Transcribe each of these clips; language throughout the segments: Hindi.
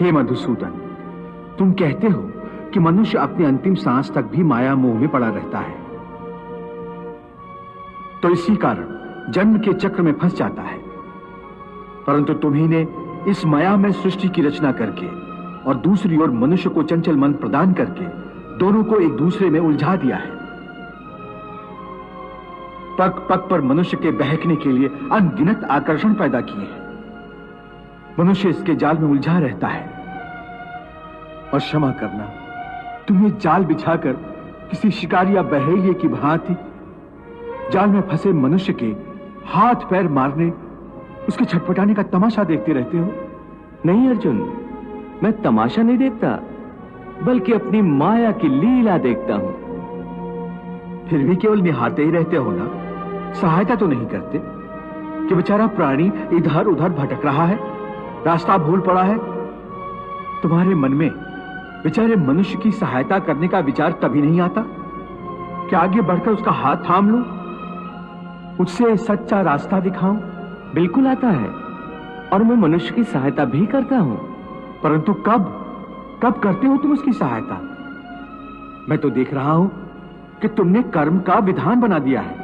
हे मधुसूदन, तुम कहते हो कि मनुष्य अपनी अंतिम सांस तक भी माया मोह में पड़ा रहता है, तो इसी कारण जन्म के चक्र में फंस जाता है। परंतु तुम्ही ने इस माया में सृष्टि की रचना करके और दूसरी ओर मनुष्य को चंचल मन प्रदान करके दोनों को एक दूसरे में उलझा दिया है। पग पग पर मनुष्य के बहकने के लिए अनगिनत आकर्षण पैदा किए हैं। मनुष्य इसके जाल में उलझा रहता है। और क्षमा करना, तुम्हें जाल बिछाकर किसी शिकारी या बहेलिए की भांति जाल में फंसे मनुष्य के हाथ पैर मारने, उसके छटपटाने का तमाशा देखते रहते हो। नहीं अर्जुन, मैं तमाशा नहीं देखता, बल्कि अपनी माया की लीला देखता हूं। फिर भी केवल निहारते ही रहते हो ना, सहायता तो नहीं करते कि बेचारा प्राणी इधर उधर भटक रहा है, रास्ता भूल पड़ा है। तुम्हारे मन में बेचारे मनुष्य की सहायता करने का विचार तभी नहीं आता कि आगे बढ़कर उसका हाथ थाम लूं, उससे सच्चा रास्ता दिखाऊं। बिल्कुल आता है, और मैं मनुष्य की सहायता भी करता हूं। परंतु कब कब करते हो तुम उसकी सहायता? मैं तो देख रहा हूं कि तुमने कर्म का विधान बना दिया है,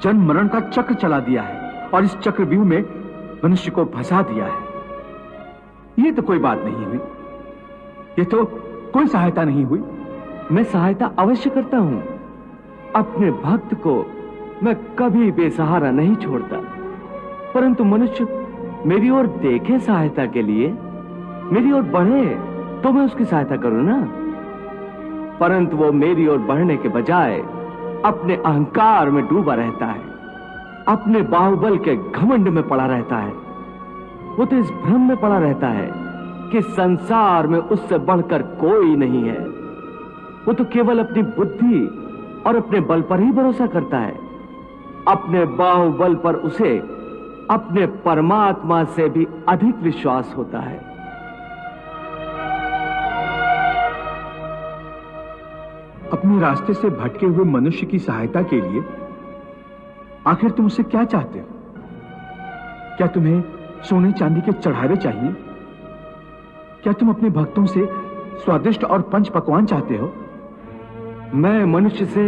जन्म मरण का चक्र चला दिया है और इस चक्रव्यूह में मनुष्य को फंसा दिया है। ये तो कोई बात नहीं हुई, ये तो कोई सहायता नहीं हुई। मैं सहायता अवश्य करता हूं। अपने भक्त को मैं कभी बेसहारा नहीं छोड़ता, परंतु मनुष्य मेरी ओर देखे सहायता के लिए, मेरी ओर बढ़े तो मैं उसकी सहायता करूं ना। परंतु वो मेरी ओर बढ़ने के बजाय अपने अहंकार में डूबा रहता है, अपने बाहुबल के घमंड में पड़ा रहता है। वो तो इस भ्रम में पड़ा रहता है कि संसार में उससे बढ़कर कोई नहीं है। वो तो केवल अपनी बुद्धि और अपने बल पर ही भरोसा करता है। अपने बाहुबल पर उसे अपने परमात्मा से भी अधिक विश्वास होता है। अपने रास्ते से भटके हुए मनुष्य की सहायता के लिए आखिर तुम उससे क्या चाहते हो? क्या तुम्हें सोने चांदी के चढ़ावे चाहिए? क्या तुम अपने भक्तों से स्वादिष्ट और पंच पकवान चाहते हो? मैं मनुष्य से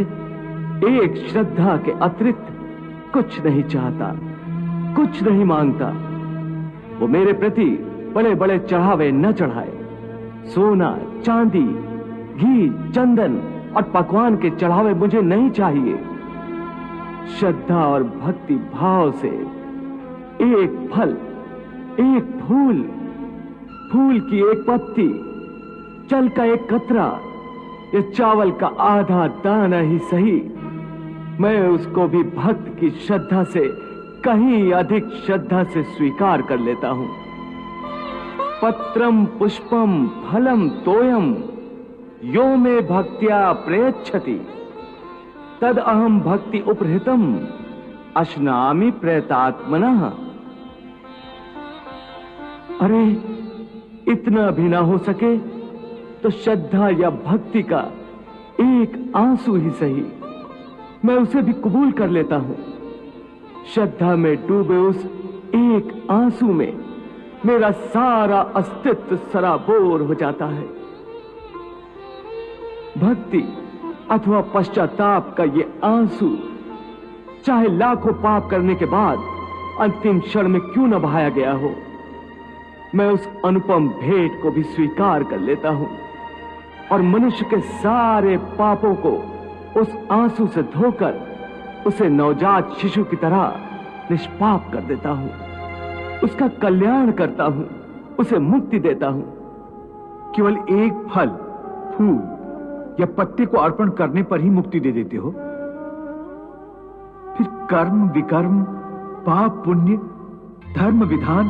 एक श्रद्धा के अतिरिक्त कुछ नहीं चाहता, कुछ नहीं मांगता। वो मेरे प्रति बड़े बड़े चढ़ावे न चढ़ाए। सोना, चांदी, घी, चंदन और पकवान के चढ़ावे मुझे नहीं चाहिए। श्रद्धा और भक्ति भाव से एक फल, एक फूल, फूल की एक पत्ती, जल का एक कतरा या चावल का आधा दाना ही सही, मैं उसको भी भक्त की श्रद्धा से कहीं अधिक श्रद्धा से स्वीकार कर लेता हूं। पत्रम पुष्पम फलम तोयम यो में भक्त्या प्रयच्छति तद अहम भक्ति उपहृतम अश्नामि प्रयतात्मनः। अरे इतना भी ना हो सके तो श्रद्धा या भक्ति का एक आंसू ही सही, मैं उसे भी कबूल कर लेता हूं। श्रद्धा में डूबे उस एक आंसू में मेरा सारा अस्तित्व सराबोर हो जाता है। भक्ति अथवा पश्चाताप का ये आंसू चाहे लाखों पाप करने के बाद अंतिम क्षण में क्यों न बहाया गया हो, मैं उस अनुपम भेंट को भी स्वीकार कर लेता हूं और मनुष्य के सारे पापों को उस आंसू से धोकर उसे नवजात शिशु की तरह निष्पाप कर देता हूं, उसका कल्याण करता हूं, उसे मुक्ति देता हूं। केवल एक फल, फूल या पत्ते को अर्पण करने पर ही मुक्ति दे देते हो? फिर कर्म विकर्म, पाप पुण्य, धर्म विधान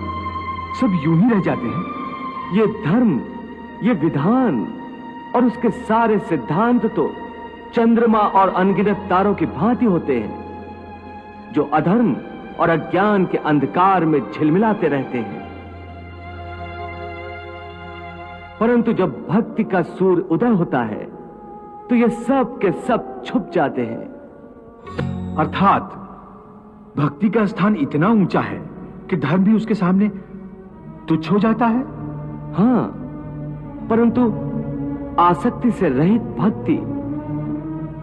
सब यूं ही रह जाते हैं। ये धर्म, ये विधान और उसके सारे सिद्धांत तो चंद्रमा और अनगिनत तारों की भांति होते हैं, जो अधर्म और अज्ञान के अंधकार में झिलमिलाते रहते हैं। परंतु जब भक्ति का सूर्य उदय होता है तो ये सब के सब छुप जाते हैं। अर्थात भक्ति का स्थान इतना ऊंचा है कि धर्म भी उसके सामने तुच्छ हो जाता है। हां, परंतु आसक्ति से रहित भक्ति,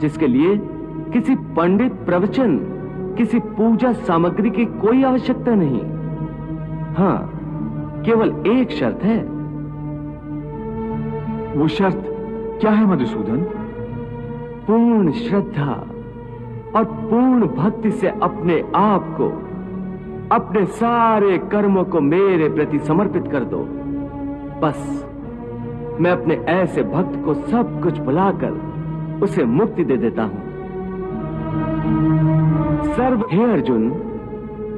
जिसके लिए किसी पंडित प्रवचन, किसी पूजा सामग्री की कोई आवश्यकता नहीं। हां, केवल एक शर्त है। वो शर्त क्या है मधुसूदन? पूर्ण श्रद्धा और पूर्ण भक्ति से अपने आप को, अपने सारे कर्मों को मेरे प्रति समर्पित कर दो। बस मैं अपने ऐसे भक्त को सब कुछ भुलाकर उसे मुक्ति दे देता हूं। हे अर्जुन,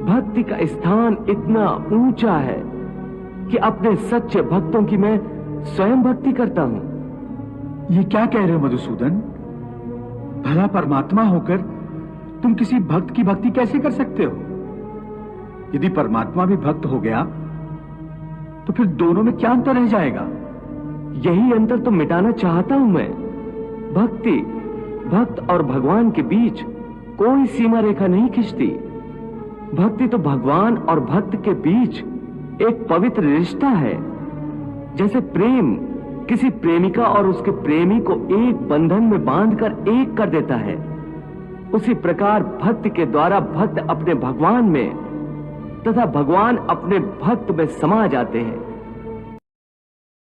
भक्ति का स्थान इतना ऊंचा है कि अपने सच्चे भक्तों की मैं स्वयं भक्ति करता हूं। ये क्या कह रहे हो मधुसूदन? भला परमात्मा होकर तुम किसी भक्त की भक्ति कैसे कर सकते हो? यदि परमात्मा भी भक्त हो गया तो फिर दोनों में क्या अंतर रह जाएगा? यही अंतर तो मिटाना चाहता हूं मैं। भक्त और भगवान के बीच कोई सीमा रेखा नहीं खिंचती। भक्ति तो भगवान और भक्त के बीच एक पवित्र रिश्ता है। जैसे प्रेम किसी प्रेमिका और उसके प्रेमी को एक बंधन में बांधकर एक कर देता है, उसी प्रकार भक्त के द्वारा भक्त अपने भगवान में तथा भगवान अपने भक्त में समा जाते हैं।